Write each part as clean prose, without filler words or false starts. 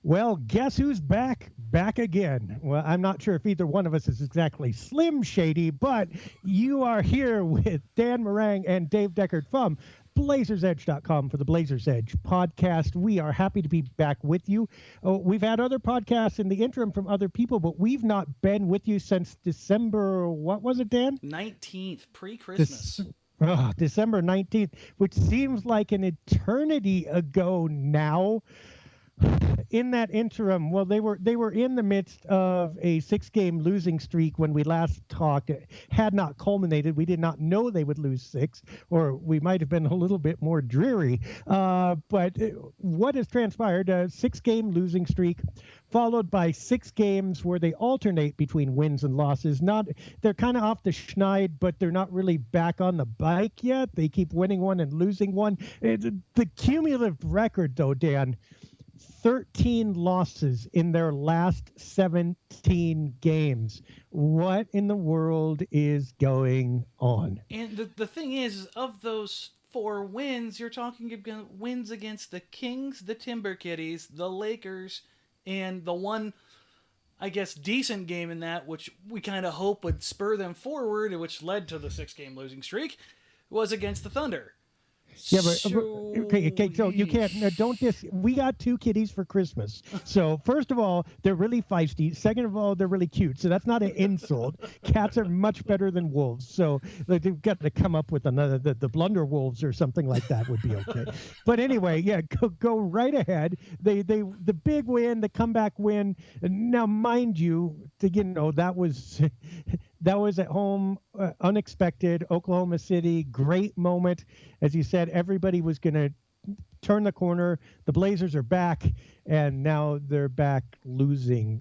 Well, guess who's back? Back again. Well, I'm not sure if either one of us is exactly Slim Shady, but you are here with Dan Marang and Dave Deckard from BlazersEdge.com for the Blazers Edge podcast. We are happy to be back with you. We've had other podcasts in the interim from other people, but we've not been with you since December, what was it, Dan? 19th, pre-Christmas. December 19th, which seems like an eternity ago now. In that interim, well, they were in the midst of a 6-game losing streak when we last talked. It had not culminated. We did not know they would lose 6, or we might have been a little bit more dreary. But what has transpired? A 6-game losing streak, followed by 6 games where they alternate between wins and losses. They're kind of off the schneid, but they're not really back on the bike yet. They keep winning one and losing one. The cumulative record, though, Dan, 13 losses in their last 17 games. What in the world is going on? And the thing is, of those 4 wins, you're talking about wins against the Kings, the Timber Kitties, the Lakers, and the one, I guess, decent game in that, which we kind of hope would spur them forward, which led to the 6-game losing streak, was against the Thunder. Yeah, but okay. So you can't. Don't we got 2 kitties for Christmas. So first of all, they're really feisty. Second of all, they're really cute. So that's not an insult. Cats are much better than wolves. So they've got to come up with another. The blunder wolves or something like that would be okay. But anyway, yeah, go right ahead. The big win, the comeback win. Now, mind you, that was. That was at home, unexpected, Oklahoma City, great moment. As you said, everybody was going to turn the corner. The Blazers are back, and now they're back losing.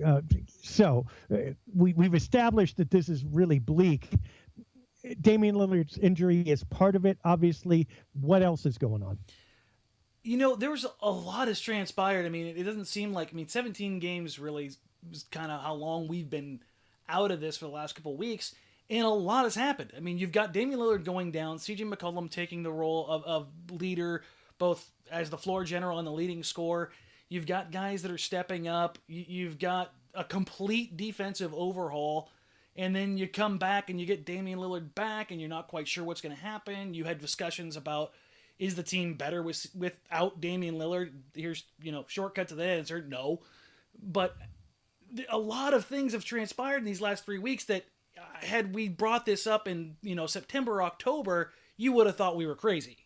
We've established that this is really bleak. Damian Lillard's injury is part of it, obviously. What else is going on? There was a lot has transpired. I mean, it doesn't seem like, 17 games really was kind of how long we've been out of this for the last couple of weeks, and a lot has happened. I mean, you've got Damian Lillard going down, CJ McCollum taking the role of leader, both as the floor general and the leading scorer. You've got guys that are stepping up. You've got a complete defensive overhaul, and then you come back and you get Damian Lillard back, and you're not quite sure what's going to happen. You had discussions about, is the team better without Damian Lillard? Here's, shortcut to the answer, no. But a lot of things have transpired in these last 3 weeks that, had we brought this up in September, October, you would have thought we were crazy.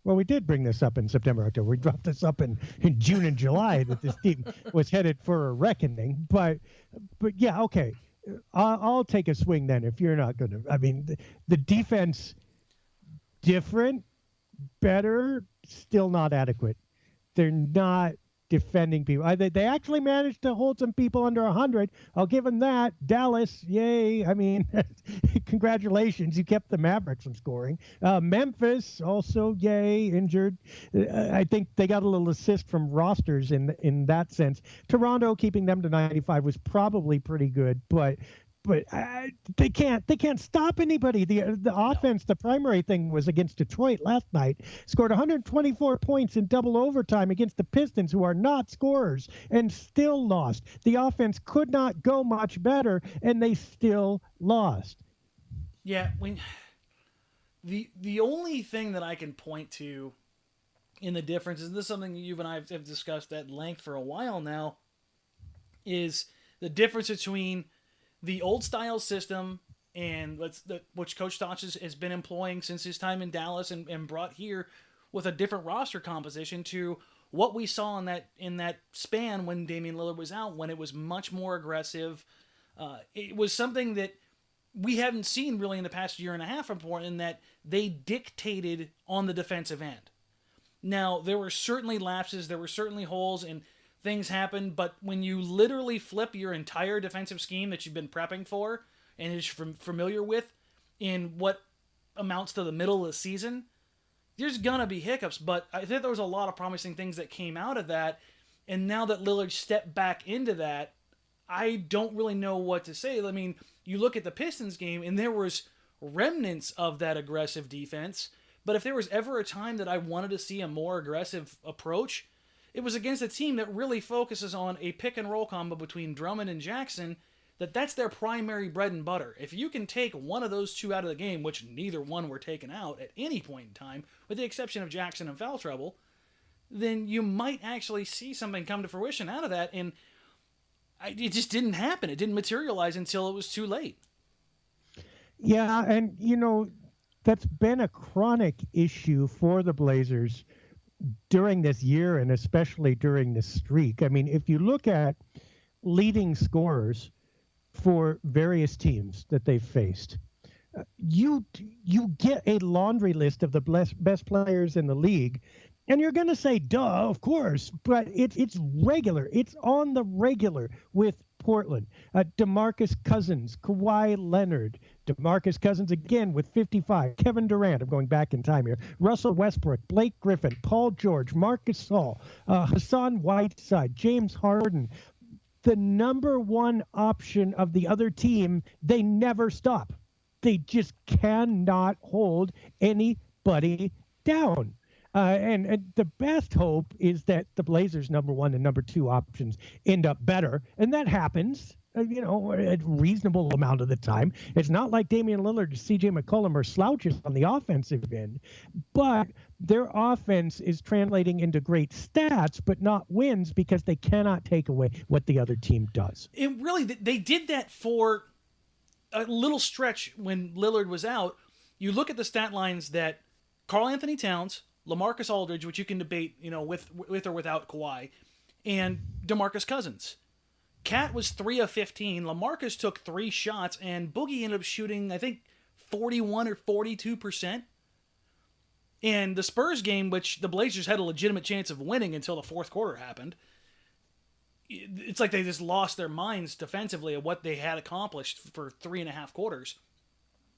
Well, we did bring this up in September, October. We dropped this up in June and July that this team was headed for a reckoning. But yeah, okay. I'll take a swing then if you're not going to. I mean, the defense, different, better, still not adequate. They're not defending people. They actually managed to hold some people under 100. I'll give them that. Dallas, yay. I mean, congratulations. You kept the Mavericks from scoring. Memphis, also, yay, injured. I think they got a little assist from rosters in that sense. Toronto, keeping them to 95 was probably pretty good, but they can't stop anybody. The offense, the primary thing was against Detroit last night. Scored 124 points in double overtime against the Pistons, who are not scorers, and still lost. The offense could not go much better, and they still lost. Yeah, the only thing that I can point to in the difference, and this is something you and I have discussed at length for a while now, is the difference between the old style system and which Coach Stotch has been employing since his time in Dallas and brought here with a different roster composition to what we saw in that span when Damian Lillard was out, when it was much more aggressive. It was something that we haven't seen really in the past year and a half before, in that they dictated on the defensive end. Now, there were certainly lapses, there were certainly holes, and things happen, but when you literally flip your entire defensive scheme that you've been prepping for and is familiar with in what amounts to the middle of the season, there's gonna be hiccups. But I think there was a lot of promising things that came out of that, and now that Lillard stepped back into that, I don't really know what to say. I mean, you look at the Pistons game, and there was remnants of that aggressive defense, but if there was ever a time that I wanted to see a more aggressive approach, it was against a team that really focuses on a pick and roll combo between Drummond and Jackson. That's their primary bread and butter. If you can take one of those two out of the game, which neither one were taken out at any point in time, with the exception of Jackson and foul trouble, then you might actually see something come to fruition out of that. And it just didn't happen. It didn't materialize until it was too late. Yeah, and, that's been a chronic issue for the Blazers during this year and especially during this streak. I mean, if you look at leading scorers for various teams that they've faced, you get a laundry list of the best players in the league, and you're going to say, duh, of course, but it's regular. It's on the regular with Portland. DeMarcus Cousins, Kawhi Leonard, DeMarcus Cousins again with 55, Kevin Durant, I'm going back in time here, Russell Westbrook, Blake Griffin, Paul George, Marcus Gasol, Hassan Whiteside, James Harden. The number one option of the other team, they never stop. They just cannot hold anybody down. And the best hope is that the Blazers' number one and number two options end up better. And that happens, a reasonable amount of the time. It's not like Damian Lillard and CJ McCollum are slouches on the offensive end, but their offense is translating into great stats, but not wins because they cannot take away what the other team does. They did that for a little stretch when Lillard was out. You look at the stat lines that Karl Anthony Towns, LaMarcus Aldridge, which you can debate, with or without Kawhi, and DeMarcus Cousins. Cat was 3 of 15. LaMarcus took 3 shots, and Boogie ended up shooting, I think, 41 or 42%. And the Spurs game, which the Blazers had a legitimate chance of winning until the fourth quarter happened, it's like they just lost their minds defensively at what they had accomplished for 3.5 quarters.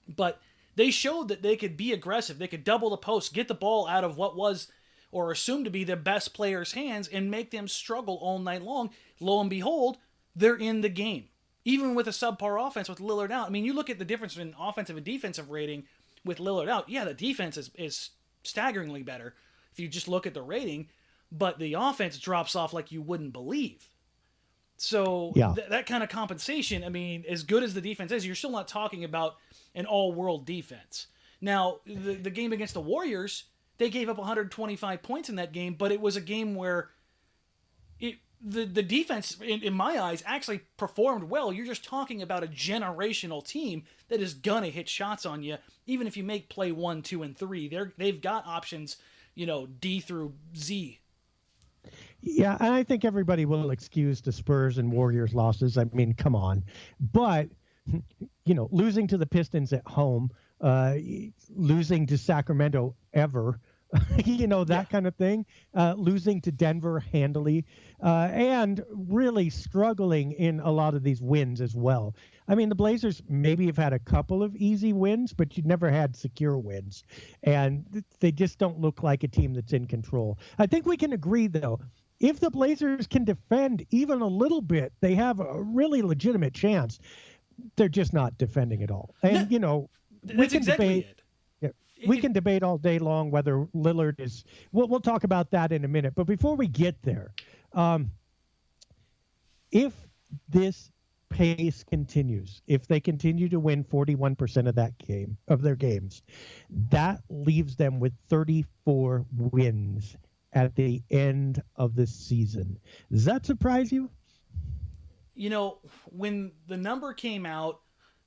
But they showed that they could be aggressive. They could double the post, get the ball out of what was or assumed to be the best player's hands and make them struggle all night long. Lo and behold, they're in the game. Even with a subpar offense with Lillard out. I mean, you look at the difference in offensive and defensive rating with Lillard out. Yeah, the defense is staggeringly better if you just look at the rating, but the offense drops off like you wouldn't believe. So yeah. That kind of compensation, I mean, as good as the defense is, you're still not talking about an all-world defense. Now, the game against the Warriors, they gave up 125 points in that game, but it was a game where the defense, in my eyes, actually performed well. You're just talking about a generational team that is going to hit shots on you, even if you make play 1, 2, and 3. They've got options, D through Z. Yeah, and I think everybody will excuse the Spurs and Warriors losses. I mean, come on. But, losing to the Pistons at home, losing to Sacramento ever, that kind of thing, losing to Denver handily, and really struggling in a lot of these wins as well. I mean, the Blazers maybe have had a couple of easy wins, but you've never had secure wins. And they just don't look like a team that's in control. I think we can agree, though, if the Blazers can defend even a little bit, they have a really legitimate chance. They're just not defending at all. And, we can debate. We can debate all day long whether Lillard is. We'll talk about that in a minute. But before we get there, if this pace continues, if they continue to win 41% of their games, that leaves them with 34 wins at the end of the season. Does that surprise you? When the number came out,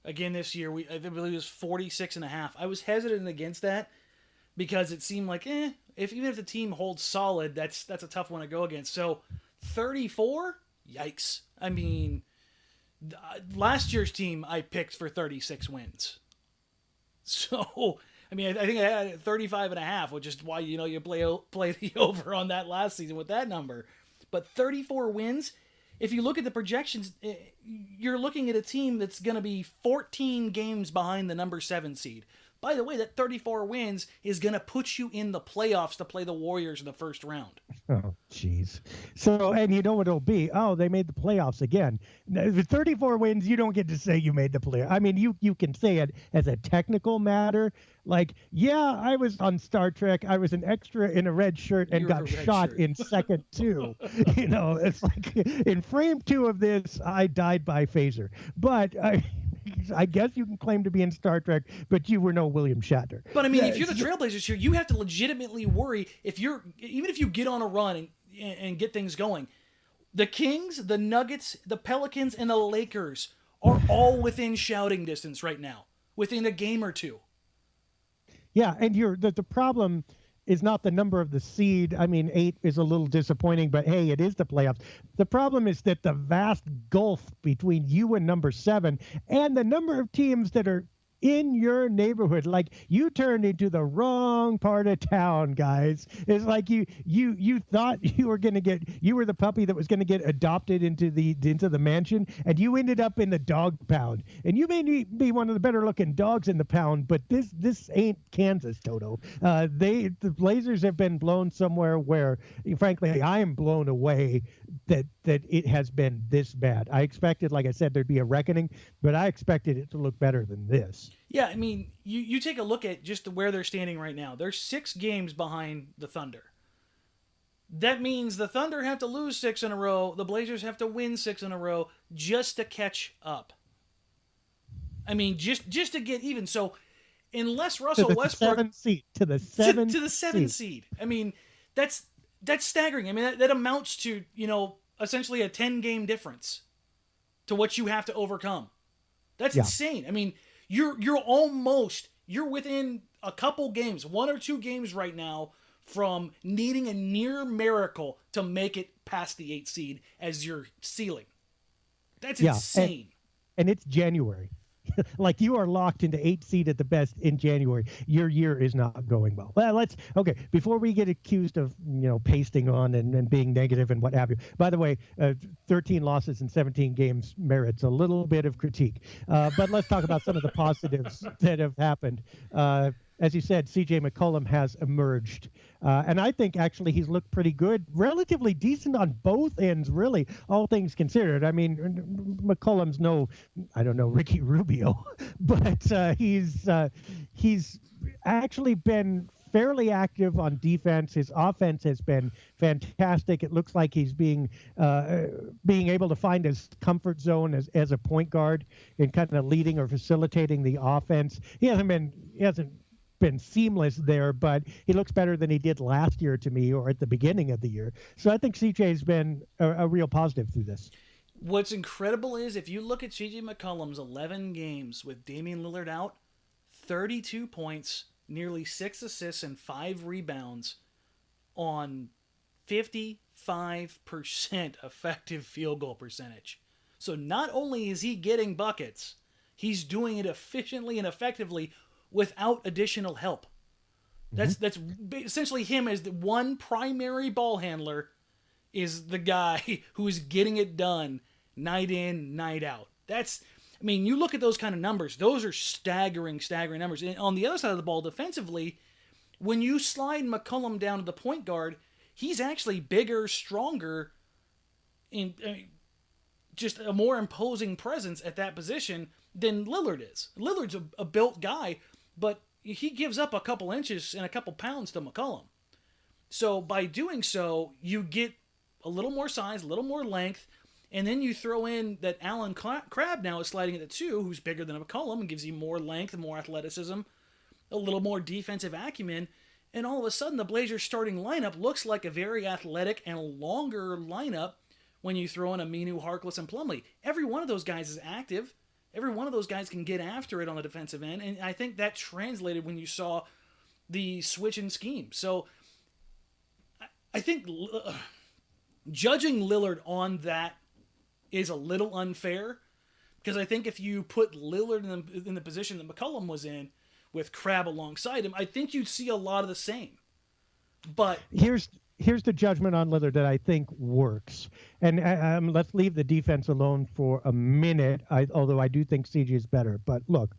again this year, I believe it was 46.5. I was hesitant against that because it seemed like, even if the team holds solid, that's a tough one to go against. So 34? Yikes. I mean, last year's team I picked for 36 wins. So, I mean, I think I had 35.5, which is why, you play the over on that last season with that number. But 34 wins, if you look at the projections, you're looking at a team that's going to be 14 games behind the number 7 seed. By the way, that 34 wins is going to put you in the playoffs to play the Warriors in the first round. Oh, jeez. So, and you know what it'll be? Oh, they made the playoffs again. With 34 wins, you don't get to say you made the playoffs. I mean, you can say it as a technical matter. Like, yeah, I was on Star Trek. I was an extra in a red shirt and got shot in second 2. You know, it's like in frame 2 of this, I died by phaser. But I guess you can claim to be in Star Trek, but you were no William Shatner. But I mean, if you're the Trailblazers here, you have to legitimately worry even if you get on a run and get things going. The Kings, the Nuggets, the Pelicans, and the Lakers are all within shouting distance right now, within a game or two. Yeah, and the problem is not the number of the seed. I mean, 8 is a little disappointing, but hey, it is the playoffs. The problem is that the vast gulf between you and number 7 and the number of teams that are in your neighborhood, like you turned into the wrong part of town, guys. It's like you thought you were the puppy that was going to get adopted into the mansion, and you ended up in the dog pound. And you may be one of the better looking dogs in the pound, but this ain't Kansas, Toto. The Blazers have been blown somewhere where, frankly, I am blown away that it has been this bad. I expected, like I said, there'd be a reckoning, but I expected it to look better than this. Yeah, I mean, you take a look at just where they're standing right now. They're 6 games behind the Thunder. That means the Thunder have to lose 6 in a row. The Blazers have to win 6 in a row just to catch up. I mean, just to get even. So, unless Russell Westbrook to the 7 seed. I mean, that's staggering. I mean, that amounts to, essentially a 10-game difference to what you have to overcome. That's insane. I mean, you're within a couple games, 1 or 2 games right now from needing a near miracle to make it past the 8 seed as your ceiling. That's insane. And it's January. Like, you are locked into 8 seed at the best in January. Your year is not going well. Well, before we get accused of, pasting on and being negative and what have you. By the way, 13 losses in 17 games merits a little bit of critique. But let's talk about some of the positives that have happened. As you said, CJ McCollum has emerged. And I think actually he's looked pretty good, relatively decent on both ends, really, all things considered. I mean, McCollum's Ricky Rubio, but he's actually been fairly active on defense. His offense has been fantastic. It looks like he's being able to find his comfort zone as a point guard in kind of leading or facilitating the offense. He hasn't been seamless there, but he looks better than he did last year to me, or at the beginning of the year. So I think CJ's been a real positive through this. What's incredible is if you look at CJ McCollum's 11 games with Damian Lillard out, 32 points, nearly 6 assists and 5 rebounds on 55% effective field goal percentage. So not only is he getting buckets, he's doing it efficiently and effectively without additional help. That's essentially him as the one primary ball handler is the guy who is getting it done night in, night out. You look at those kind of numbers. Those are staggering numbers. And on the other side of the ball, defensively, when you slide McCollum down to the point guard, he's actually bigger, stronger, just a more imposing presence at that position than Lillard is. Lillard's a built guy, but he gives up a couple inches and a couple pounds to McCollum. So by doing so, you get a little more size, a little more length, and then you throw in that Allen Crabbe now is sliding at the 2, who's bigger than McCollum and gives you more length and more athleticism, a little more defensive acumen, and all of a sudden the Blazers starting lineup looks like a very athletic and longer lineup when you throw in Aminu, Harkless, and Plumlee. Every one of those guys is active. Every one of those guys can get after it on the defensive end, and I think that translated when you saw the switch in scheme. So I think judging Lillard on that is a little unfair, because I think if you put Lillard in the position that McCollum was in with Crabbe alongside him, I think you'd see a lot of the same. But here's the judgment on Lillard that I think works. And let's leave the defense alone for a minute, although I do think CJ is better. But look,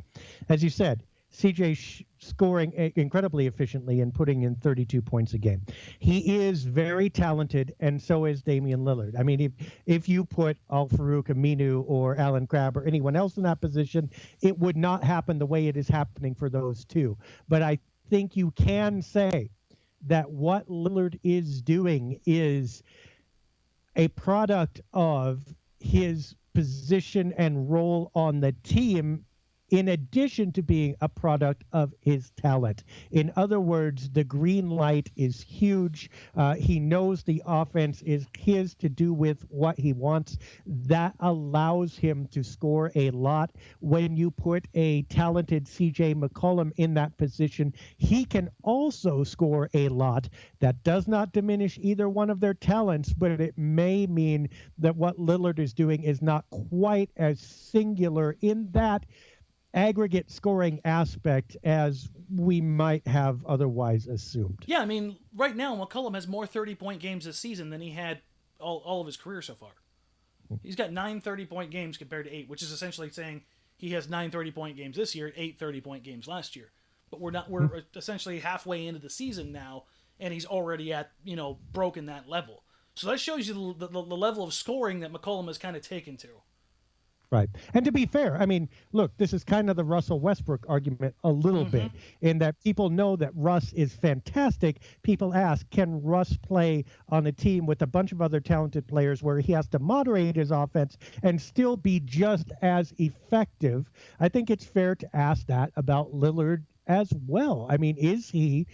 as you said, CJ scoring incredibly efficiently and putting in 32 points a game. He is very talented, and so is Damian Lillard. I mean, if you put Al-Farouq Aminu or Allen Crabbe or anyone else in that position, it would not happen the way it is happening for those two. But I think you can say that what Lillard is doing is a product of his position and role on the team, in addition to being a product of his talent. In other words, the green light is huge. He knows the offense is his to do with what he wants. That allows him to score a lot. When you put a talented CJ McCollum in that position, he can also score a lot. That does not diminish either one of their talents, but it may mean that what Lillard is doing is not quite as singular in that aggregate scoring aspect as we might have otherwise assumed. Yeah, I mean, right now, McCollum has more 30-point games this season than he had all of his career so far. He's got 9 30-point games compared to 8, which is essentially saying he has 9 30-point games this year, 8 30-point games last year. But we're essentially halfway into the season now, and he's already at, broken that level. So that shows you the level of scoring that McCollum has kind of taken to. Right. And to be fair, I mean, look, this is kind of the Russell Westbrook argument a little bit, in that people know that Russ is fantastic. People ask, can Russ play on a team with a bunch of other talented players where he has to moderate his offense and still be just as effective? I think it's fair to ask that about Lillard as well. I mean, is he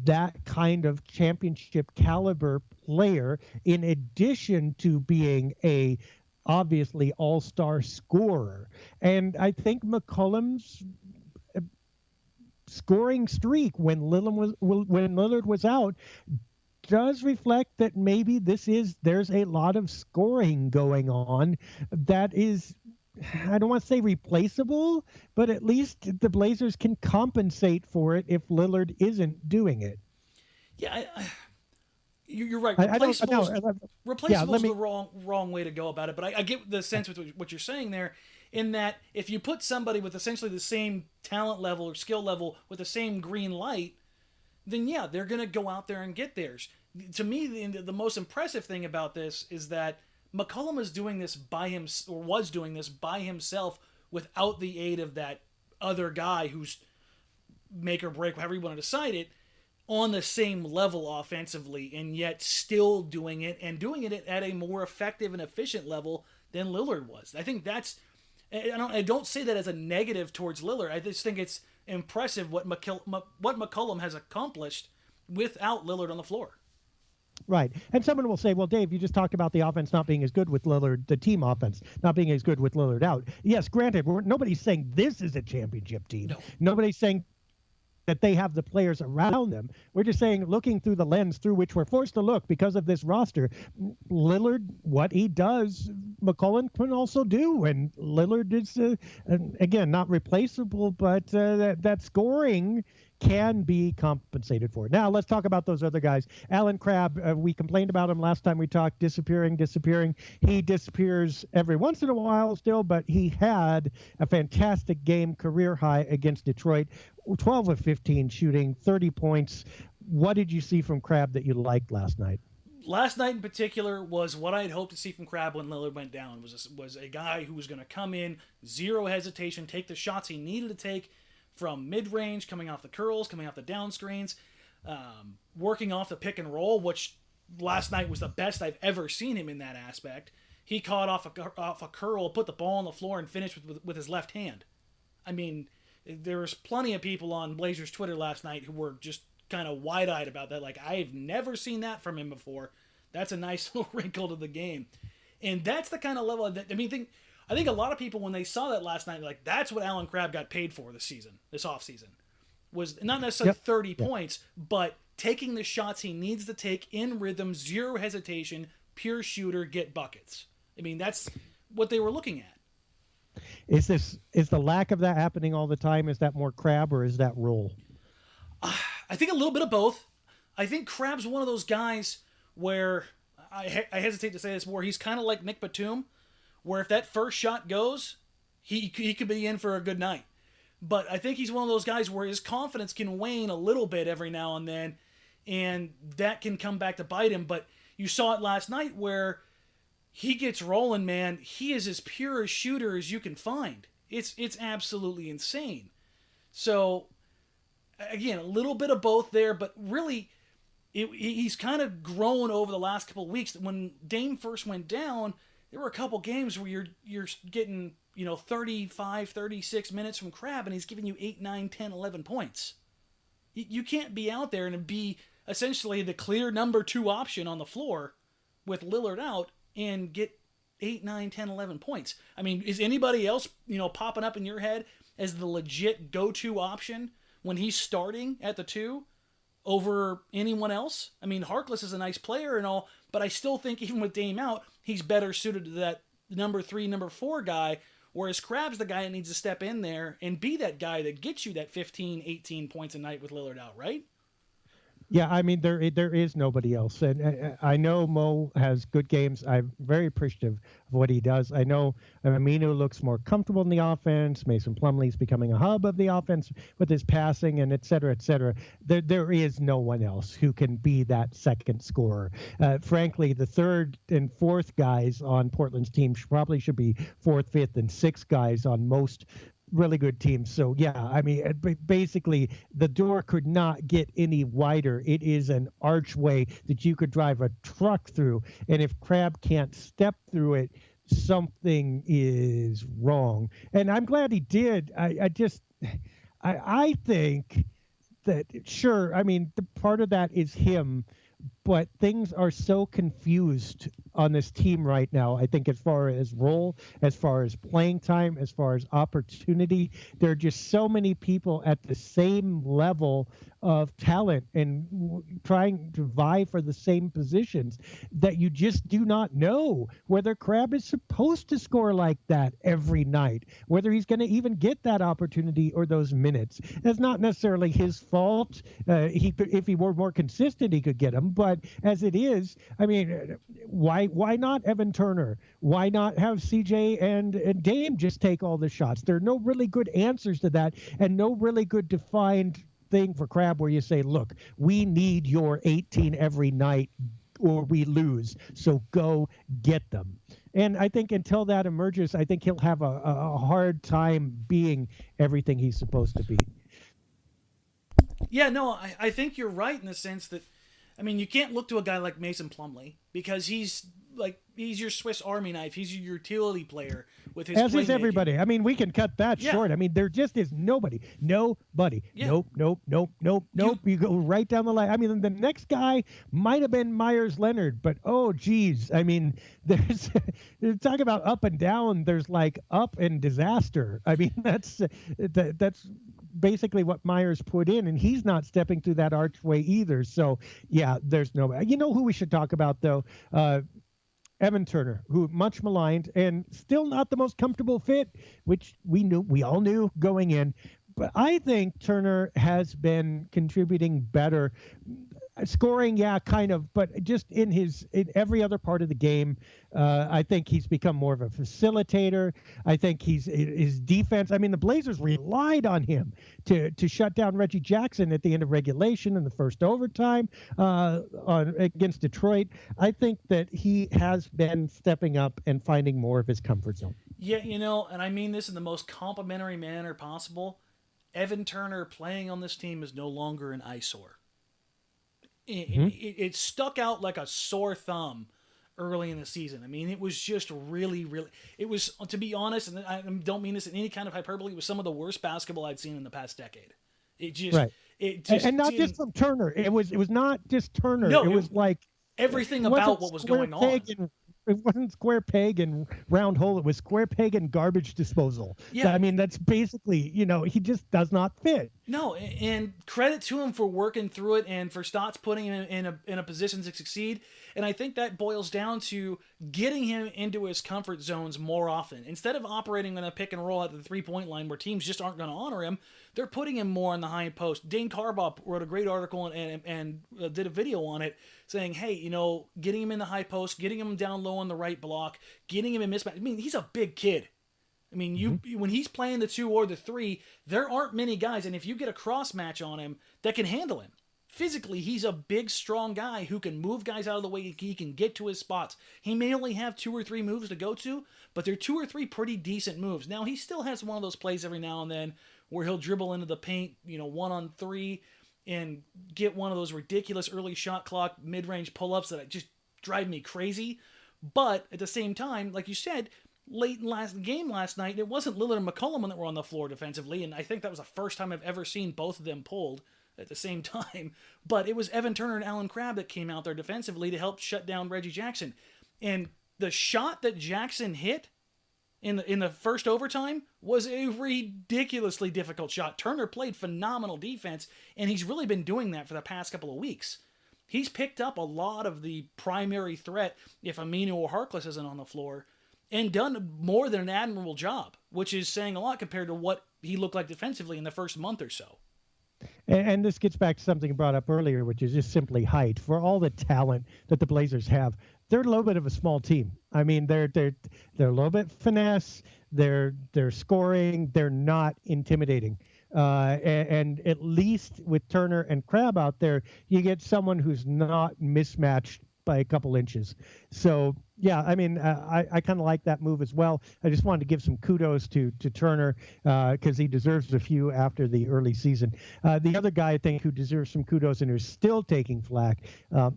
that kind of championship caliber player in addition to being a obviously all-star scorer? And I think McCollum's scoring streak when Lillard was out does reflect that maybe there's a lot of scoring going on that is, I don't want to say replaceable, but at least the Blazers can compensate for it if Lillard isn't doing it. Yeah, you're right. Replaceable is the wrong way to go about it, but I get the sense with what you're saying there, in that if you put somebody with essentially the same talent level or skill level with the same green light, then yeah, they're going to go out there and get theirs. To me, the most impressive thing about this is that McCollum was doing this by himself without the aid of that other guy who's make or break, however you want to decide it, on the same level offensively, and yet still doing it at a more effective and efficient level than Lillard was. I think I don't say that as a negative towards Lillard. I just think it's impressive what McCollum has accomplished without Lillard on the floor. Right. And someone will say, well, Dave, you just talked about the offense not being as good with Lillard, the team offense not being as good with Lillard out. Yes, granted, nobody's saying this is a championship team. No. Nobody's saying that they have the players around them. We're just saying, looking through the lens through which we're forced to look because of this roster, Lillard, what he does, McCollum can also do. And Lillard is, again, not replaceable, but that scoring can be compensated for. Now, let's talk about those other guys. Allen Crabbe, we complained about him last time we talked, disappearing. He disappears every once in a while still, but he had a fantastic game, career high against Detroit, 12 of 15 shooting, 30 points. What did you see from Crabbe that you liked last night? Last night in particular was what I had hoped to see from Crabbe when Lillard went down. Was a guy who was going to come in, zero hesitation, take the shots he needed to take, from mid-range, coming off the curls, coming off the down screens, working off the pick and roll, which last night was the best I've ever seen him in that aspect. He caught off a curl, put the ball on the floor, and finished with his left hand. I mean, there was plenty of people on Blazers Twitter last night who were just kind of wide-eyed about that. Like, I've never seen that from him before. That's a nice little wrinkle to the game. And that's the kind of level that, I think a lot of people, when they saw that last night, like, that's what Allen Crabbe got paid for this offseason. Was not necessarily 30 points, but taking the shots he needs to take in rhythm, zero hesitation, pure shooter, get buckets. I mean, that's what they were looking at. Is the lack of that happening all the time? Is that more Crabbe, or is that role? I think a little bit of both. I think Crabbe's one of those guys where, I hesitate to say this more, he's kind of like Nick Batum, where if that first shot goes, he could be in for a good night. But I think he's one of those guys where his confidence can wane a little bit every now and then, and that can come back to bite him. But you saw it last night where he gets rolling, man. He is as pure a shooter as you can find. It's absolutely insane. So, again, a little bit of both there, but really, he's kind of grown over the last couple of weeks. When Dame first went down, there were a couple games where you're getting 35, 36 minutes from Crabbe, and he's giving you 8, 9, 10, 11 points. You can't be out there and be essentially the clear number 2 option on the floor with Lillard out and get 8, 9, 10, 11 points. I mean, is anybody else, popping up in your head as the legit go-to option when he's starting at the 2 over anyone else? I mean, Harkless is a nice player and all, but I still think even with Dame out, he's better suited to that number 3, number 4 guy, whereas Crabbe's the guy that needs to step in there and be that guy that gets you that 15, 18 points a night with Lillard out, right? Yeah, I mean, there is nobody else. And I know Mo has good games. I'm very appreciative of what he does. I know Aminu looks more comfortable in the offense. Mason Plumlee's becoming a hub of the offense with his passing and et cetera, et cetera. There is no one else who can be that second scorer. Frankly, the third and fourth guys on Portland's team probably should be fourth, fifth, and sixth guys on most really good teams. So yeah, I mean, basically the door could not get any wider. It is an archway that you could drive a truck through, and if Crabbe can't step through it, something is wrong. And I'm glad he did. I think that, sure, I mean, the part of that is him, but things are so confused on this team right now. I think as far as role, as far as playing time, as far as opportunity, there are just so many people at the same level of talent and trying to vie for the same positions that you just do not know whether Crabbe is supposed to score like that every night, whether he's going to even get that opportunity or those minutes. That's not necessarily his fault. He could, if he were more consistent, he could get them. But as it is, I mean, why not Evan Turner? Why not have CJ and Dame just take all the shots? There are no really good answers to that, and no really good defined thing for Crabbe where you say, look, we need your 18 every night or we lose, so go get them. And I think until that emerges, I think he'll have a hard time being everything he's supposed to be. Yeah, no, I think you're right in the sense that, I mean, you can't look to a guy like Mason Plumlee because he's your Swiss Army knife. He's your utility player with his as is playmaking. Everybody. I mean, we can cut that short. I mean, there just is nobody. Yeah. Nope. You go right down the line. I mean, the next guy might have been Myers Leonard, but oh geez, I mean, there's talk about up and down. There's like up and disaster. I mean, that's basically what Myers put in, and he's not stepping through that archway either. So yeah, there's nobody. You know who we should talk about though? Evan Turner, who much maligned and still not the most comfortable fit, which we all knew going in. But I think Turner has been contributing better. Scoring, yeah, kind of, but just in every other part of the game, I think he's become more of a facilitator. I think his defense. I mean, the Blazers relied on him to shut down Reggie Jackson at the end of regulation in the first overtime against Detroit. I think that he has been stepping up and finding more of his comfort zone. Yeah, and I mean this in the most complimentary manner possible. Evan Turner playing on this team is no longer an eyesore. It stuck out like a sore thumb early in the season. I mean, it was just really, really, it was, to be honest, and I don't mean this in any kind of hyperbole, it was some of the worst basketball I'd seen in the past decade. It just, right. And not just from Turner. It was not just Turner. No, it was like everything about what was going on. It wasn't square peg and round hole. It was square peg and garbage disposal. Yeah. I mean, that's basically, he just does not fit. No, and credit to him for working through it and for Stotts putting him in a position to succeed. And I think that boils down to getting him into his comfort zones more often. Instead of operating on a pick and roll at the 3-point line where teams just aren't going to honor him, they're putting him more in the high post. Dane Carbaugh wrote a great article and did a video on it saying, hey, getting him in the high post, getting him down low on the right block, getting him in mismatch. I mean, he's a big kid. I mean, when he's playing the 2 or the 3, there aren't many guys, and if you get a cross match on him, that can handle him. Physically, he's a big, strong guy who can move guys out of the way. He can get to his spots. He may only have 2 or 3 moves to go to, but they're 2 or 3 pretty decent moves. Now, he still has one of those plays every now and then where he'll dribble into the paint, 1-on-3, and get one of those ridiculous early shot clock mid-range pull-ups that just drive me crazy. But at the same time, like you said, late in last night, it wasn't Lillard and McCollum that were on the floor defensively, and I think that was the first time I've ever seen both of them pulled at the same time. But it was Evan Turner and Allen Crabbe that came out there defensively to help shut down Reggie Jackson. And the shot that Jackson hit in the first overtime was a ridiculously difficult shot. Turner played phenomenal defense, and he's really been doing that for the past couple of weeks. He's picked up a lot of the primary threat if Aminu or Harkless isn't on the floor, and done more than an admirable job, which is saying a lot compared to what he looked like defensively in the first month or so. And this gets back to something brought up earlier, which is just simply height. For all the talent that the Blazers have, they're a little bit of a small team. I mean, they're a little bit finesse. They're scoring. They're not intimidating. And at least with Turner and Crabbe out there, you get someone who's not mismatched by a couple inches. So yeah, I mean, I kind of like that move as well. I just wanted to give some kudos to Turner because he deserves a few after the early season. The other guy I think who deserves some kudos and who's still taking flack,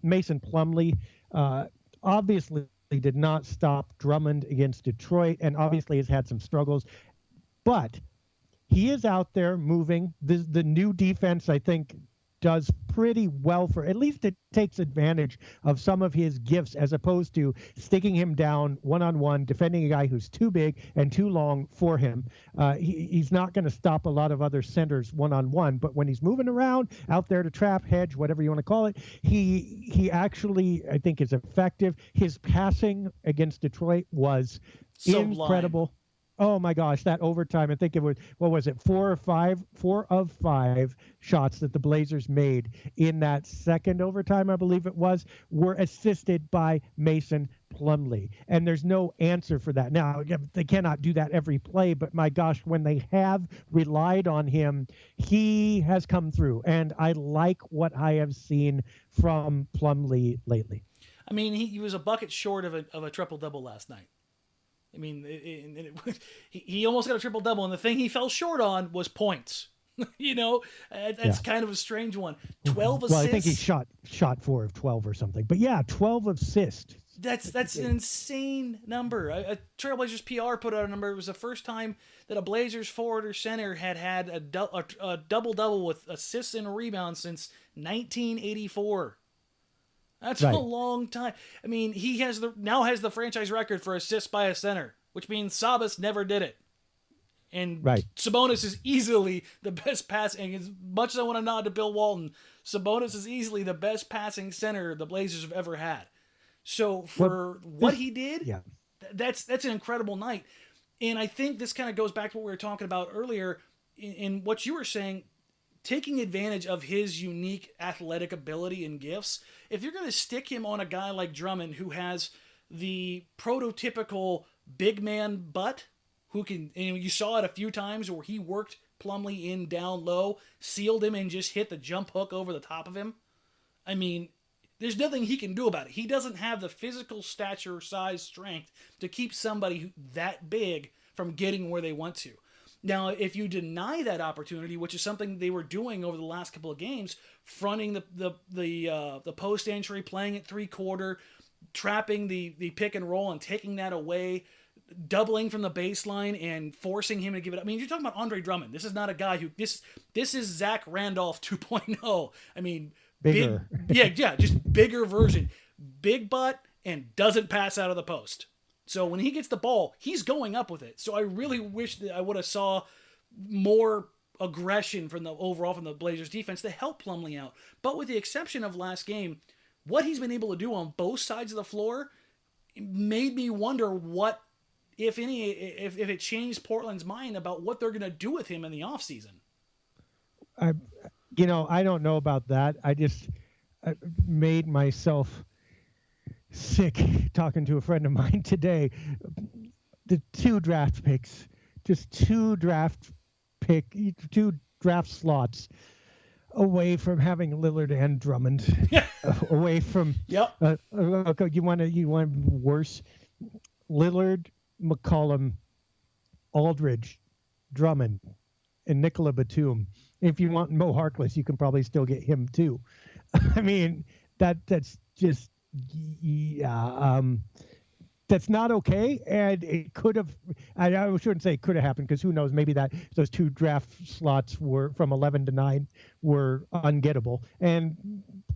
Mason Plumlee, obviously did not stop Drummond against Detroit and obviously has had some struggles, but he is out there moving. The new defense, I think, does pretty well for, at least it takes advantage of some of his gifts as opposed to sticking him down one-on-one, defending a guy who's too big and too long for him. He's not going to stop a lot of other centers one-on-one, but when he's moving around out there to trap, hedge, whatever you want to call it, he actually, I think, is effective. His passing against Detroit was incredible. Sublime. Oh my gosh, that overtime, I think it was, what was it, 4 of 5 shots that the Blazers made in that second overtime, I believe it was, were assisted by Mason Plumlee. And there's no answer for that. Now, they cannot do that every play, but my gosh, when they have relied on him, he has come through. And I like what I have seen from Plumlee lately. I mean, he was a bucket short of a triple-double last night. I mean, he almost got a triple-double, and the thing he fell short on was points. That's kind of a strange one. 12 assists. Well, I think he shot 4 of 12 or something. But yeah, 12 assists. That's an insane number. A Trailblazers PR put out a number. It was the first time that a Blazers forward or center had a double-double with assists and rebounds since 1984. That's right. A long time. I mean, he now has the franchise record for assists by a center, which means Sabas never did it. And right. Sabonis is easily the best passing. As much as I want to nod to Bill Walton, Sabonis is easily the best passing center the Blazers have ever had. So for what he did, that's an incredible night. And I think this kind of goes back to what we were talking about earlier in what you were saying, taking advantage of his unique athletic ability and gifts. If you're going to stick him on a guy like Drummond, who has the prototypical big man butt, who can, and you saw it a few times where he worked Plumlee in down low, sealed him, and just hit the jump hook over the top of him. I mean, there's nothing he can do about it. He doesn't have the physical stature, size, strength to keep somebody that big from getting where they want to. Now, if you deny that opportunity, which is something they were doing over the last couple of games, fronting the post entry, playing it 3-quarter, trapping the pick and roll and taking that away, doubling from the baseline and forcing him to give it up. I mean, you're talking about Andre Drummond. This is not a guy who this is Zach Randolph 2.0. I mean, bigger. Just bigger version. Big butt and doesn't pass out of the post. So when he gets the ball, he's going up with it. So I really wish that I would have saw more aggression from the Blazers defense to help Plumlee out. But with the exception of last game, what he's been able to do on both sides of the floor made me wonder what, if it changed Portland's mind about what they're going to do with him in the offseason. I don't know about that. I just made myself sick talking to a friend of mine today. The 2 draft picks just two draft slots away from having Lillard and Drummond. Away from. Yep. Okay, you want worse? Lillard, McCollum, Aldridge, Drummond, and Nicola Batum. If you want Mo Harkless, you can probably still get him too. I mean, that's just that's not okay, and it could have. I shouldn't say it could have happened, because who knows? Maybe those two draft slots were from 11 to 9 were ungettable,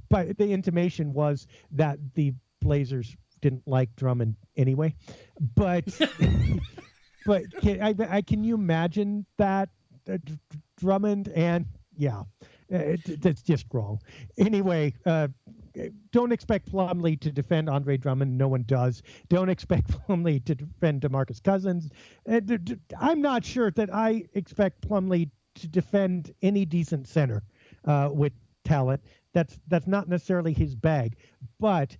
but the intimation was that the Blazers didn't like Drummond anyway. But can you imagine that Drummond and that's just wrong. Anyway, don't expect Plumlee to defend Andre Drummond. No one does. Don't expect Plumlee to defend DeMarcus Cousins. I'm not sure that I expect Plumlee to defend any decent center with talent. That's not necessarily his bag, but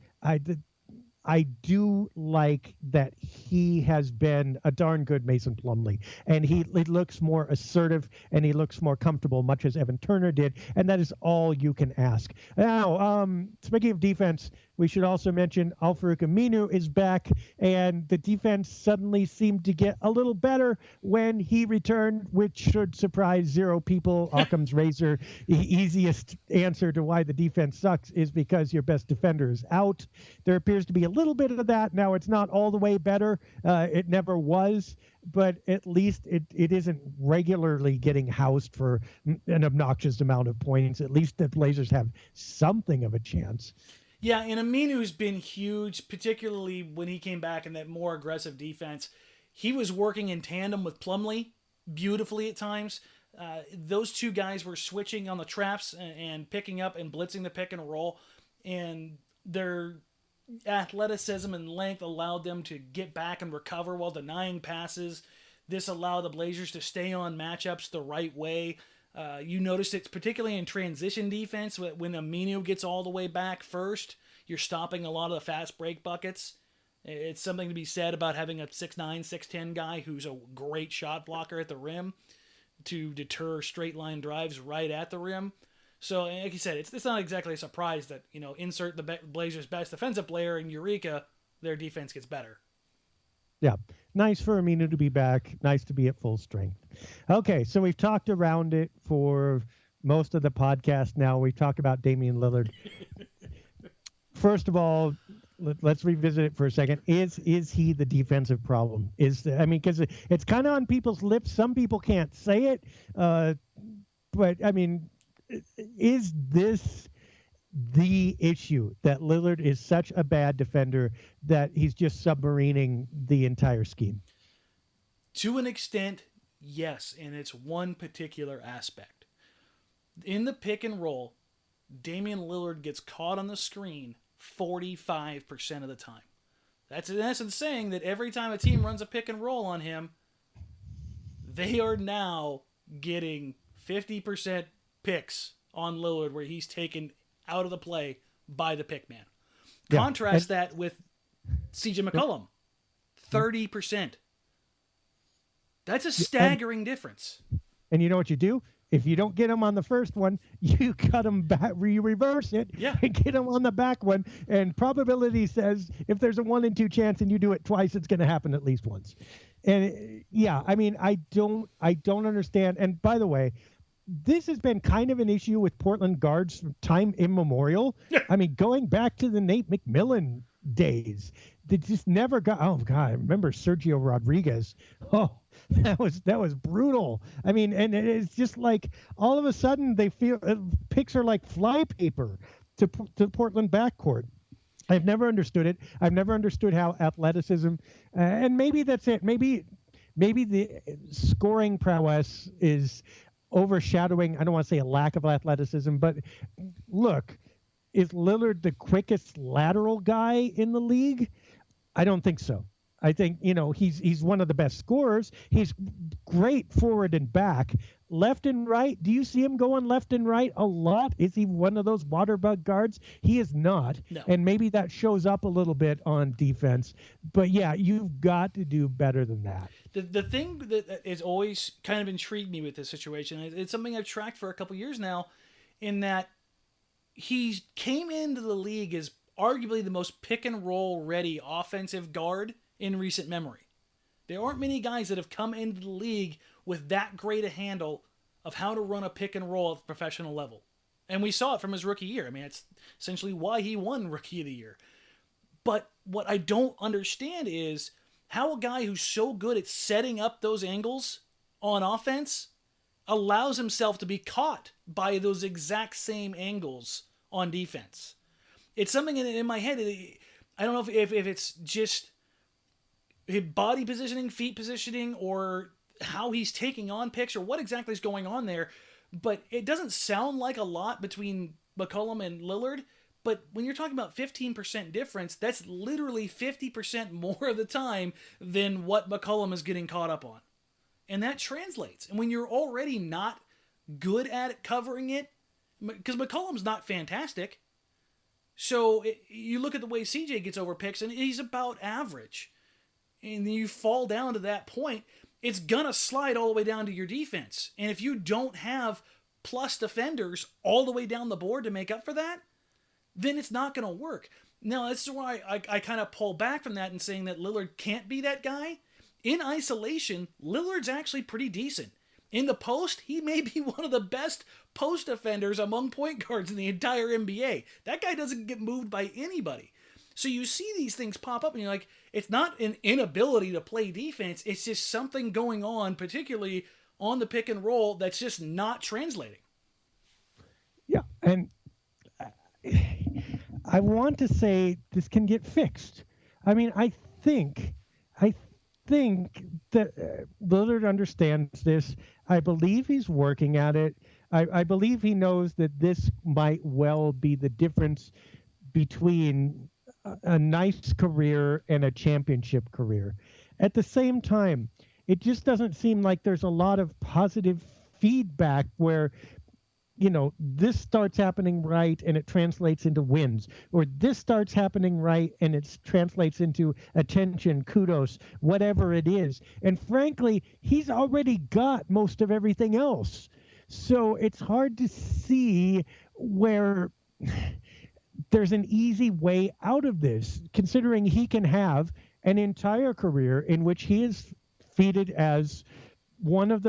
I do like that he has been a darn good Mason Plumlee, and he looks more assertive and he looks more comfortable, much as Evan Turner did, and that is all you can ask. Now, speaking of defense, we should also mention Al-Farouq Aminu is back, and the defense suddenly seemed to get a little better when he returned, which should surprise zero people. Occam's razor, the easiest answer to why the defense sucks is because your best defender is out. There appears to be a little bit of that. Now, it's not all the way better. It never was, but at least it isn't regularly getting housed for an obnoxious amount of points. At least the Blazers have something of a chance. Yeah, and Aminu's been huge, particularly when he came back in that more aggressive defense. He was working in tandem with Plumlee beautifully at times. Those two guys were switching on the traps and picking up and blitzing the pick and roll, and their athleticism and length allowed them to get back and recover while denying passes. This allowed the Blazers to stay on matchups the right way. You notice it's particularly in transition defense when Aminu gets all the way back first, you're stopping a lot of the fast break buckets. It's something to be said about having a 6'9", 6'10" guy who's a great shot blocker at the rim to deter straight line drives right at the rim. So, like you said, it's not exactly a surprise that, insert the Blazers' best defensive player in Eureka, their defense gets better. Yeah. Nice for Aminu to be back. Nice to be at full strength. Okay, so we've talked around it for most of the podcast now. We've talked about Damian Lillard. First of all, let's revisit it for a second. Is he the defensive problem? Because it's kind of on people's lips. Some people can't say it. But, is this the issue, that Lillard is such a bad defender that he's just submarining the entire scheme? To an extent, yes, and it's one particular aspect. In the pick and roll, Damian Lillard gets caught on the screen 45% of the time. That's in essence saying that every time a team runs a pick and roll on him, they are now getting 50% picks on Lillard where he's taken out of the play by the pick man. Yeah. Contrast that with CJ McCollum, 30%. That's a staggering difference. And you know what you do? If you don't get him on the first one, you cut him back, you reverse it, and get him on the back one. And probability says if there's a 1 in 2 chance and you do it twice, it's going to happen at least once. And I don't understand. And by the way, this has been kind of an issue with Portland guards from time immemorial. Going back to the Nate McMillan days, they just never got. Oh God, I remember Sergio Rodriguez. Oh, that was brutal. And it's just like all of a sudden they feel picks are like flypaper to Portland backcourt. I've never understood it. I've never understood how athleticism, and maybe that's it. Maybe the scoring prowess is overshadowing, I don't want to say a lack of athleticism, but look, is Lillard the quickest lateral guy in the league? I don't think so. I think, he's one of the best scorers. He's great forward and back. Left and right, do you see him going left and right a lot? Is he one of those water bug guards? He is not. No. And maybe that shows up a little bit on defense. But yeah, you've got to do better than that. The thing that has always kind of intrigued me with this situation, it's something I've tracked for a couple years now, in that he came into the league as arguably the most pick and roll ready offensive guard in recent memory. There aren't many guys that have come into the league with that great a handle of how to run a pick and roll at the professional level. And we saw it from his rookie year. I mean, it's essentially why he won Rookie of the Year. But what I don't understand is how a guy who's so good at setting up those angles on offense allows himself to be caught by those exact same angles on defense. It's something in my head. I don't know if it's just body positioning, feet positioning, or how he's taking on picks, or what exactly is going on there. But it doesn't sound like a lot between McCollum and Lillard. But when you're talking about 15% difference, that's literally 50% more of the time than what McCollum is getting caught up on. And that translates. And when you're already not good at covering it, because McCollum's not fantastic. So you look at the way CJ gets over picks, and he's about average. And then you fall down to that point, it's going to slide all the way down to your defense. And if you don't have plus defenders all the way down the board to make up for that, then it's not going to work. Now, that's why I kind of pull back from that and saying that Lillard can't be that guy. In isolation, Lillard's actually pretty decent. In the post, he may be one of the best post defenders among point guards in the entire NBA. That guy doesn't get moved by anybody. So you see these things pop up and you're like, it's not an inability to play defense. It's just something going on, particularly on the pick and roll, that's just not translating. Yeah. And I want to say this can get fixed. I mean, I think that Lillard understands this. I believe he's working at it. I believe he knows that this might well be the difference between a nice career and a championship career. At the same time, it just doesn't seem like there's a lot of positive feedback where, this starts happening right and it translates into wins, or this starts happening right and it translates into attention, kudos, whatever it is. And frankly, he's already got most of everything else. So it's hard to see where there's an easy way out of this, considering he can have an entire career in which he is feted as one of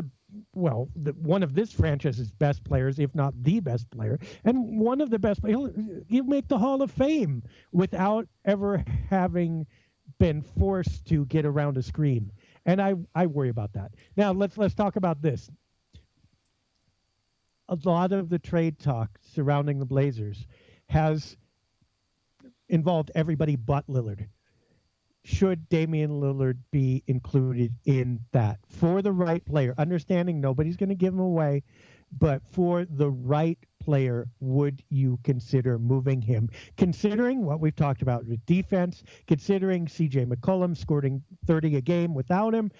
one of this franchise's best players, if not the best player, and one of the best. He'll make the Hall of Fame without ever having been forced to get around a screen. And I worry about that. Now let's talk about this. A lot of the trade talk surrounding the Blazers has involved everybody but Lillard. Should Damian Lillard be included in that for the right player? Understanding nobody's going to give him away, but for the right player, would you consider moving him? Considering what we've talked about with defense, considering CJ McCollum scoring 30 a game without him,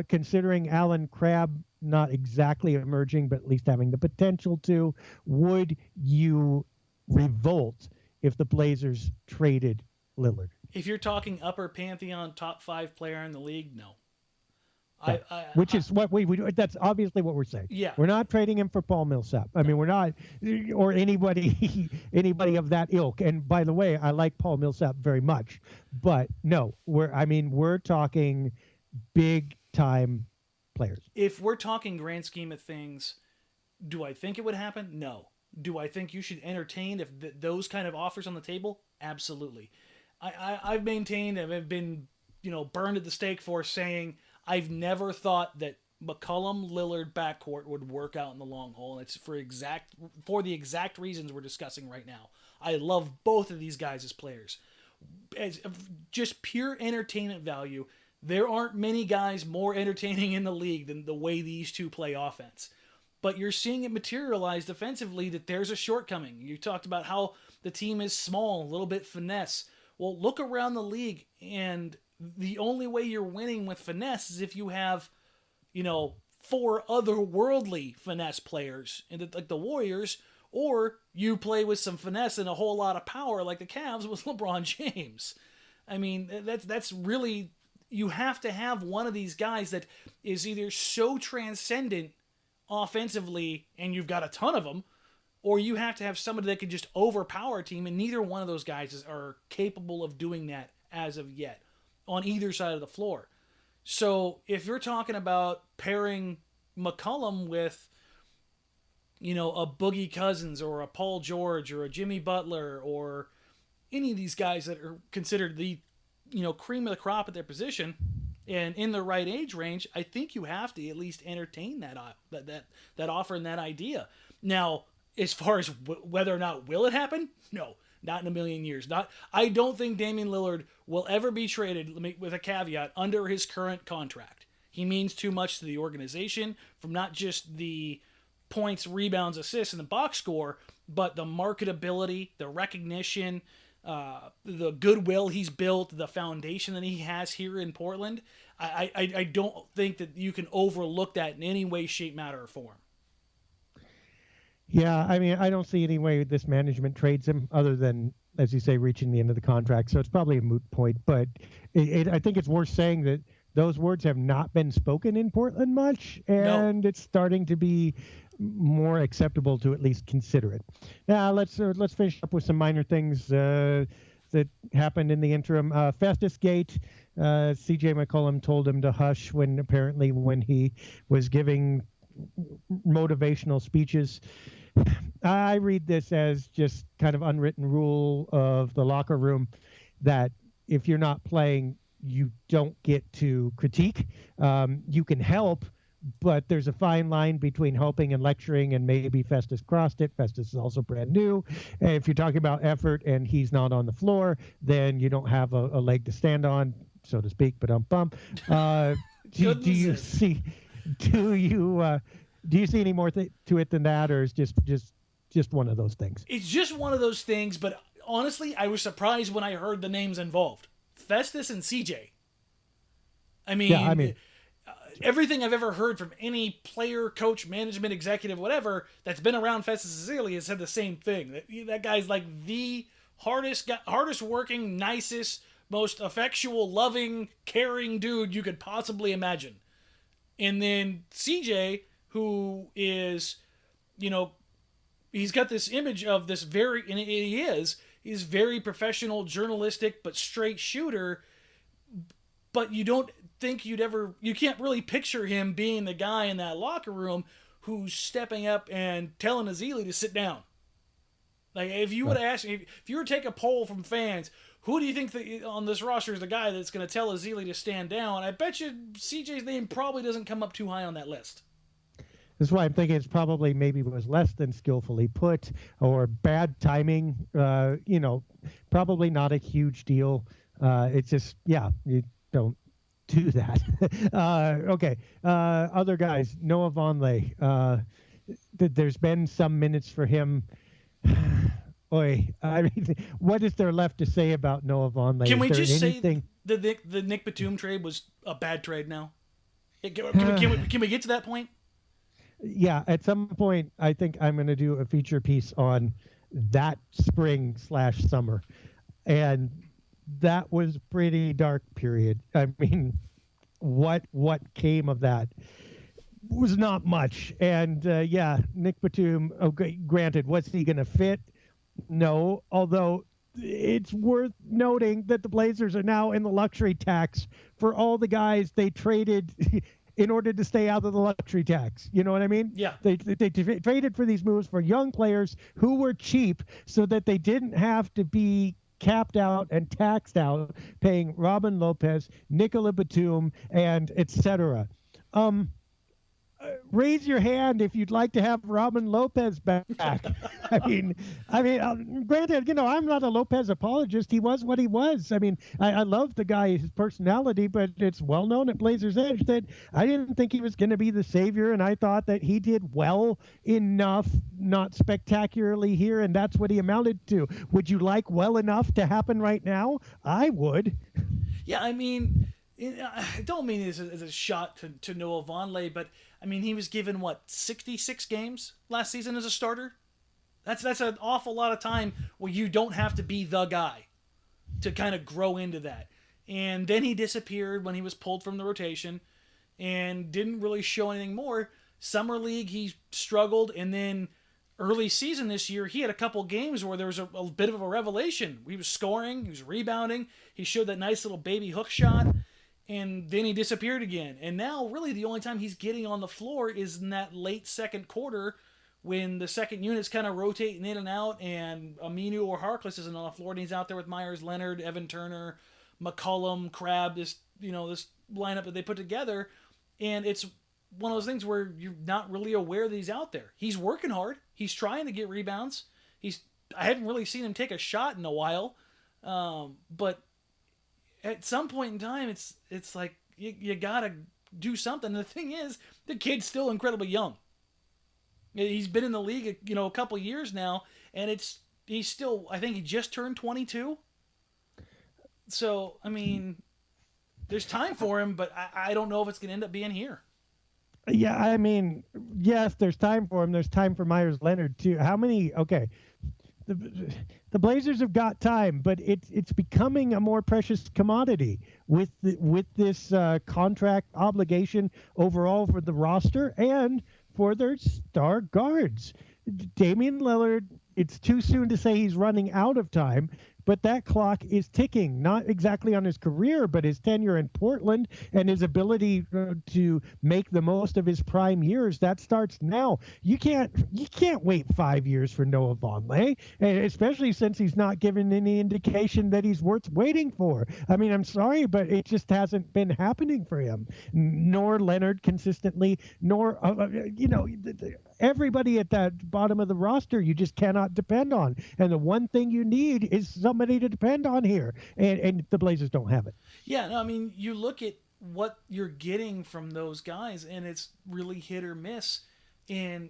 considering Allen Crabbe not exactly emerging, but at least having the potential to, would you revolt if the Blazers traded Lillard? If you're talking upper pantheon, top 5 player in the league, no. Which is what we do. That's obviously what we're saying. Yeah. We're not trading him for Paul Millsap. I mean, we're not, or anybody of that ilk. And by the way, I like Paul Millsap very much, but no, we're talking big time players. If we're talking grand scheme of things, do I think it would happen? No. Do I think you should entertain if those kind of offers on the table? Absolutely. I've maintained and have been, burned at the stake for saying I've never thought that McCollum-Lillard backcourt would work out in the long haul, and it's for the exact reasons we're discussing right now. I love both of these guys as players. As just pure entertainment value, there aren't many guys more entertaining in the league than the way these two play offense. But you're seeing it materialize defensively that there's a shortcoming. You talked about how the team is small, a little bit finesse. Well, look around the league, and the only way you're winning with finesse is if you have, 4 otherworldly finesse players, like the Warriors, or you play with some finesse and a whole lot of power like the Cavs with LeBron James. I mean, that's really, you have to have one of these guys that is either so transcendent offensively, and you've got a ton of them, or you have to have somebody that can just overpower a team, and neither one of those guys are capable of doing that as of yet on either side of the floor. So if you're talking about pairing McCollum with, a Boogie Cousins or a Paul George or a Jimmy Butler or any of these guys that are considered the, cream of the crop at their position and in the right age range, I think you have to at least entertain that offer and that idea. Now, as far as whether or not will it happen, no, not in a million years. I don't think Damian Lillard will ever be traded, with a caveat, under his current contract. He means too much to the organization, from not just the points, rebounds, assists, and the box score, but the marketability, the recognition, the goodwill he's built, the foundation that he has here in Portland. I don't think that you can overlook that in any way, shape, matter, or form. Yeah, I mean, I don't see any way this management trades him other than, as you say, reaching the end of the contract. So it's probably a moot point. But I think it's worth saying that those words have not been spoken in Portland much, and It's starting to be more acceptable to at least consider it. Now, let's finish up with some minor things that happened in the interim. Festus Gate, CJ McCollum told him to hush when he was giving motivational speeches. I read this as just kind of unwritten rule of the locker room that if you're not playing, you don't get to critique. You can help, but there's a fine line between helping and lecturing, and maybe Festus crossed it. Festus is also brand new. And if you're talking about effort and he's not on the floor, then you don't have a leg to stand on, so to speak, but do you see any more to it than that, or is just one of those things? It's just one of those things, but honestly, I was surprised when I heard the names involved. Festus and CJ. I mean, everything I've ever heard from any player, coach, management, executive, whatever, that's been around Festus Ezeli has said the same thing. That guy's like the hardest working, nicest, most effectual, loving, caring dude you could possibly imagine. And then CJ, who is, he's got this image of this he's very professional, journalistic, but straight shooter. But you don't think you can't really picture him being the guy in that locker room who's stepping up and telling Ezeli to sit down. Like, if you would ask, if you were to take a poll from fans, who do you think on this roster is the guy that's going to tell Ezeli to stand down? I bet you CJ's name probably doesn't come up too high on that list. That's why I'm thinking it's probably maybe was less than skillfully put or bad timing. Probably not a huge deal. It's just, you don't do that. Okay. Other guys, Noah Vonleh. There's been some minutes for him. Boy, I mean, what is there left to say about Noah Vonleh? Can we just say the Nick Batum trade was a bad trade now? Can we get to that point? Yeah, at some point, I think I'm going to do a feature piece on that spring/summer. And that was a pretty dark period. I mean, what came of that was not much. And Nick Batum, okay, granted, was he going to fit? No, although it's worth noting that the Blazers are now in the luxury tax for all the guys they traded in order to stay out of the luxury tax. You know what I mean? Yeah. They traded for these moves for young players who were cheap so that they didn't have to be capped out and taxed out, paying Robin Lopez, Nicola Batum, and etc. Raise your hand if you'd like to have Robin Lopez back. I mean, granted, I'm not a Lopez apologist. He was what he was. I mean, I love the guy, his personality, but it's well known at Blazers Edge that I didn't think he was going to be the savior, and I thought that he did well enough, not spectacularly here, and that's what he amounted to. Would you like well enough to happen right now? I would. Yeah, I mean, I don't mean this as a shot to Noah Vonleh, but I mean, he was given, what, 66 games last season as a starter? That's an awful lot of time where you don't have to be the guy to kind of grow into that. And then he disappeared when he was pulled from the rotation and didn't really show anything more. Summer League, he struggled, and then early season this year, he had a couple games where there was a bit of a revelation. He was scoring, he was rebounding, he showed that nice little baby hook shot, and then he disappeared again. And now, really, the only time he's getting on the floor is in that late second quarter when the second unit's kind of rotating in and out, and Aminu or Harkless isn't on the floor, and he's out there with Myers Leonard, Evan Turner, McCollum, Crabbe, this lineup that they put together. And it's one of those things where you're not really aware that he's out there. He's working hard. He's trying to get rebounds. I haven't really seen him take a shot in a while. But at some point in time, it's like you got to do something. And the thing is, the kid's still incredibly young. He's been in the league, a couple years now, and he's still, I think he just turned 22. So, I mean, there's time for him, but I don't know if it's going to end up being here. Yeah, I mean, yes, there's time for him. There's time for Myers Leonard too. How many? Okay, the Blazers have got time, but it's becoming a more precious commodity with this contract obligation overall for the roster and for their star guards. Damian Lillard, it's too soon to say he's running out of time, but that clock is ticking, not exactly on his career, but his tenure in Portland and his ability to make the most of his prime years. That starts now. You can't wait 5 years for Noah Vonleh, especially since he's not given any indication that he's worth waiting for. I mean, I'm sorry, but it just hasn't been happening for him, nor Leonard consistently, nor everybody at that bottom of the roster you just cannot depend on. And the one thing you need is somebody to depend on here. And the Blazers don't have it. Yeah, no, I mean, you look at what you're getting from those guys, and it's really hit or miss. And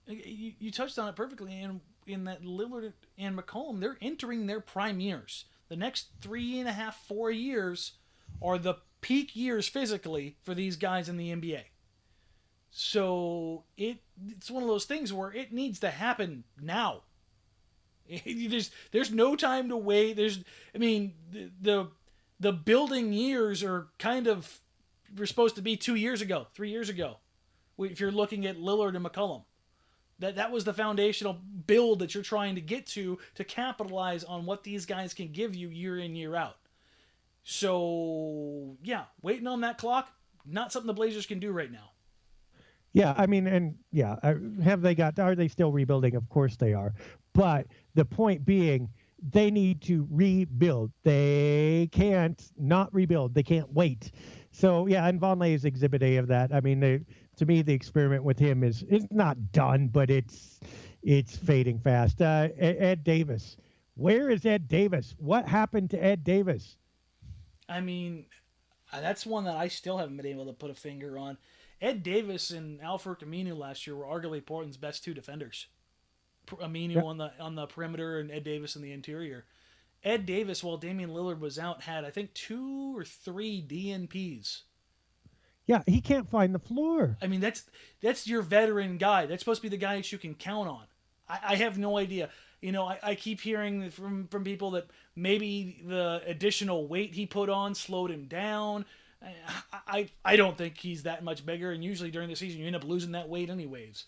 you touched on it perfectly. In that Lillard and McCollum, they're entering their prime years. The next 3.5, 4 years are the peak years physically for these guys in the NBA. So it's one of those things where it needs to happen now. There's no time to wait. The building years are we're supposed to be 2 years ago, 3 years ago. If you're looking at Lillard and McCollum, that was the foundational build that you're trying to get to capitalize on what these guys can give you year in, year out. So yeah, waiting on that clock, not something the Blazers can do right now. Yeah, I mean, and yeah, are they still rebuilding? Of course they are. But the point being, they need to rebuild. They can't not rebuild. They can't wait. So yeah, and Vonleh is exhibit A of that. I mean, to me, the experiment with him is not done, but it's fading fast. Ed Davis. Where is Ed Davis? What happened to Ed Davis? I mean, that's one that I still haven't been able to put a finger on. Ed Davis and Al-Farouq Aminu last year were arguably Portland's best two defenders. Aminu on the perimeter and Ed Davis in the interior. Ed Davis, while Damian Lillard was out, had, I think, 2 or 3 DNPs. Yeah, he can't find the floor. I mean, that's your veteran guy. That's supposed to be the guy that you can count on. I have no idea. I keep hearing from people that maybe the additional weight he put on slowed him down. I don't think he's that much bigger, and usually during the season you end up losing that weight anyways.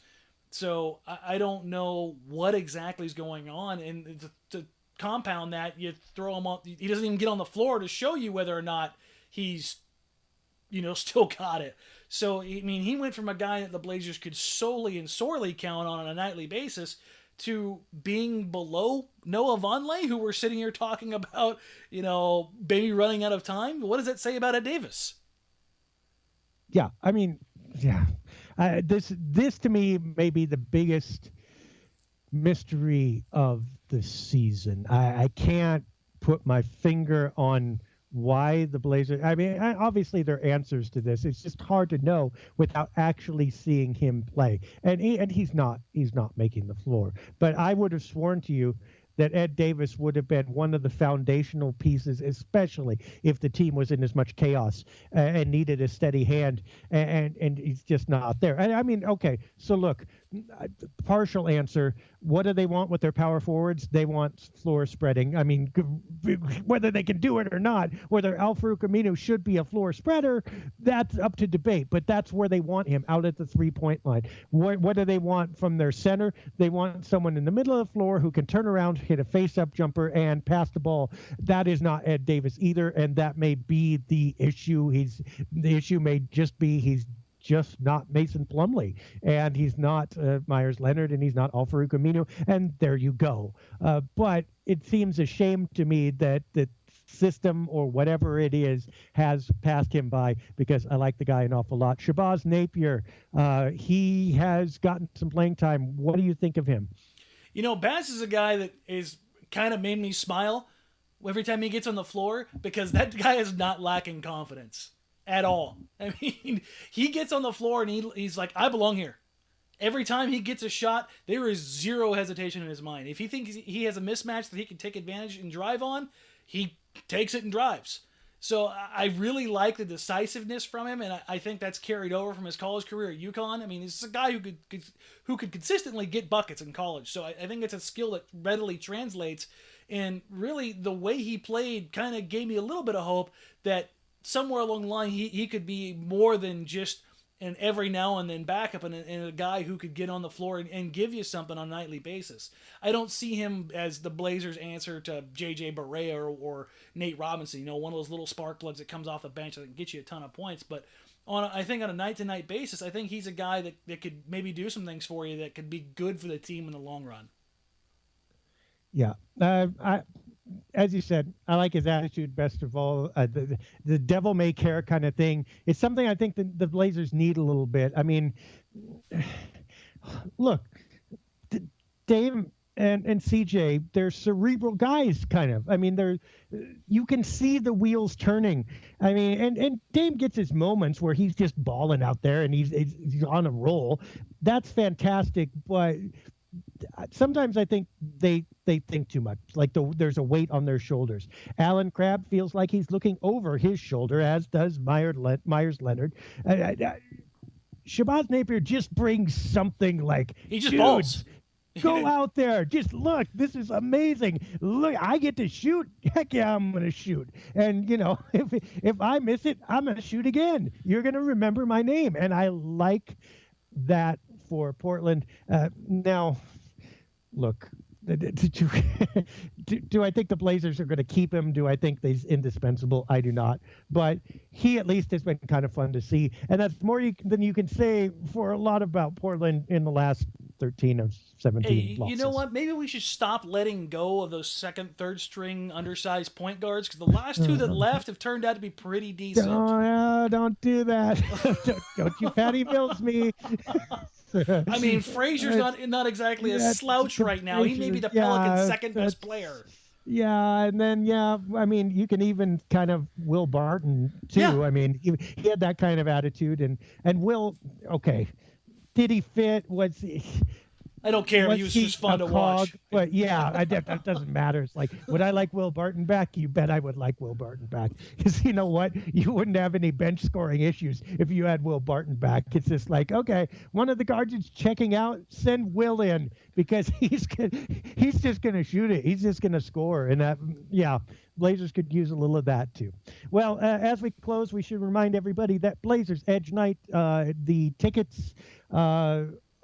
So I don't know what exactly is going on, and to compound that, you throw him on. He doesn't even get on the floor to show you whether or not he's still got it. So I mean, he went from a guy that the Blazers could solely and sorely count on a nightly basis to being below Noah Vonleh, who we're sitting here talking about, maybe running out of time. What does that say about Ed Davis? Yeah, I mean, yeah. This to me may be the biggest mystery of the season. I can't put my finger on why the Blazers. I mean, obviously there are answers to this. It's just hard to know without actually seeing him play. And he's not making the floor. But I would have sworn to you that Ed Davis would have been one of the foundational pieces, especially if the team was in as much chaos and needed a steady hand, and he's just not there. And I mean, okay, so look, partial answer. What do they want with their power forwards? They want floor spreading. I mean, whether they can do it or not, whether Al-Farouq Aminu should be a floor spreader, that's up to debate. But that's where they want him, out at the 3-point line. What do they want from their center? They want someone in the middle of the floor who can turn around, hit a face-up jumper, and pass the ball. That is not Ed Davis either, and that may be the issue. The issue may just be he's just not Mason Plumlee, and he's not Myers Leonard, and he's not Al-Farouq Aminu, and there you go. But it seems a shame to me that the system or whatever it is has passed him by, because I like the guy an awful lot. Shabazz Napier, he has gotten some playing time. What do you think of him? You know, Baz is a guy that is kind of made me smile every time he gets on the floor, because that guy is not lacking confidence at all. I mean, he gets on the floor and he's like, I belong here. Every time he gets a shot, there is zero hesitation in his mind. If he thinks he has a mismatch that he can take advantage and drive on, he takes it and drives. So I really like the decisiveness from him, and I think that's carried over from his college career at UConn. I mean, he's a guy who could consistently get buckets in college. So I think it's a skill that readily translates. And really, the way he played kind of gave me a little bit of hope that somewhere along the line he could be more than just an every now and then backup, and a guy who could get on the floor and give you something on a nightly basis. I don't see him as the Blazers' answer to J.J. Barea or Nate Robinson, you know, one of those little spark plugs that comes off the bench that can get you a ton of points. But I think on a night-to-night basis, I think he's a guy that could maybe do some things for you that could be good for the team in the long run. Yeah. As you said, I like his attitude best of all. The devil may care kind of thing. It's something I think the Blazers need a little bit. I mean, look, Dame and CJ, they're cerebral guys, kind of. I mean, you can see the wheels turning. I mean, and Dame gets his moments where he's just balling out there and he's on a roll. That's fantastic, but sometimes I think they think too much. Like there's a weight on their shoulders. Allen Crabbe feels like he's looking over his shoulder, as does Myers Leonard. Shabazz Napier just brings something like, he just balls. Go out there. Just look. This is amazing. Look, I get to shoot. Heck yeah, I'm going to shoot. And, you know, if I miss it, I'm going to shoot again. You're going to remember my name. And I like that for Portland. Now, look, do I think the Blazers are going to keep him? Do I think he's indispensable? I do not. But he at least has been kind of fun to see. And that's more than you can say for a lot about Portland in the last 13 of 17 losses. You know what? Maybe we should stop letting go of those second, third string undersized point guards, because the last two that left have turned out to be pretty decent. Don't do that. don't you Patty Mills me. I mean, Frazier's not exactly a slouch right now. He may be the Pelicans' second best player. Yeah, and then I mean, you can even kind of Will Barton too. Yeah. I mean, he had that kind of attitude, and Will. Okay, did he fit? I don't care. He was just fun to watch. But yeah, that doesn't matter. It's like, would I like Will Barton back? You bet I would like Will Barton back. Because you know what? You wouldn't have any bench scoring issues if you had Will Barton back. It's just like, okay, one of the guards is checking out, send Will in, because he's just going to shoot it. He's just going to score. And Blazers could use a little of that too. Well, as we close, we should remind everybody that Blazers Edge Night, the tickets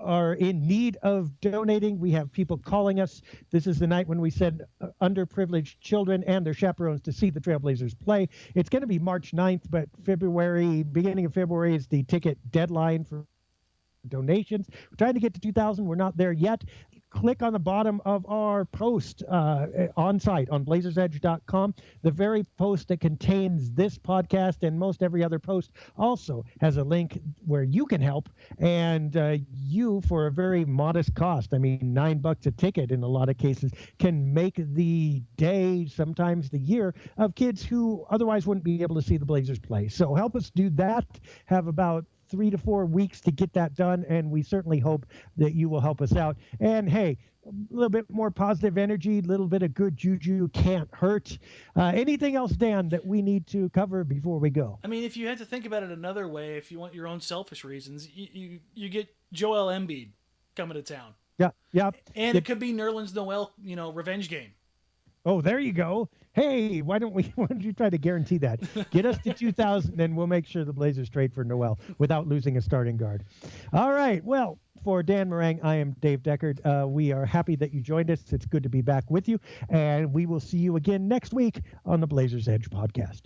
are in need of donating. We have people calling us. This is the night when we send underprivileged children and their chaperones to see the Trailblazers play. It's going to be March 9th, but beginning of February is the ticket deadline for donations. We're trying to get to 2,000. We're not there yet. Click on the bottom of our post on site on blazersedge.com. The very post that contains this podcast and most every other post also has a link where you can help, and you, for a very modest cost, I mean $9 a ticket in a lot of cases, can make the day, sometimes the year, of kids who otherwise wouldn't be able to see the Blazers play. So help us do that. Have about 3 to 4 weeks to get that done, and we certainly hope that you will help us out. And hey, little bit more positive energy, a little bit of good juju can't hurt. Anything else, Dan, that we need to cover before we go? I mean, if you had to think about it another way, if you want your own selfish reasons, you get Joel Embiid coming to town. Yeah. And it could be Nerlens Noel, revenge game. Oh, there you go. Hey, why don't you try to guarantee that? Get us to 2,000, and we'll make sure the Blazers trade for Noel without losing a starting guard. All right. Well, for Dan Marang, I am Dave Deckard. We are happy that you joined us. It's good to be back with you, and we will see you again next week on the Blazers Edge podcast.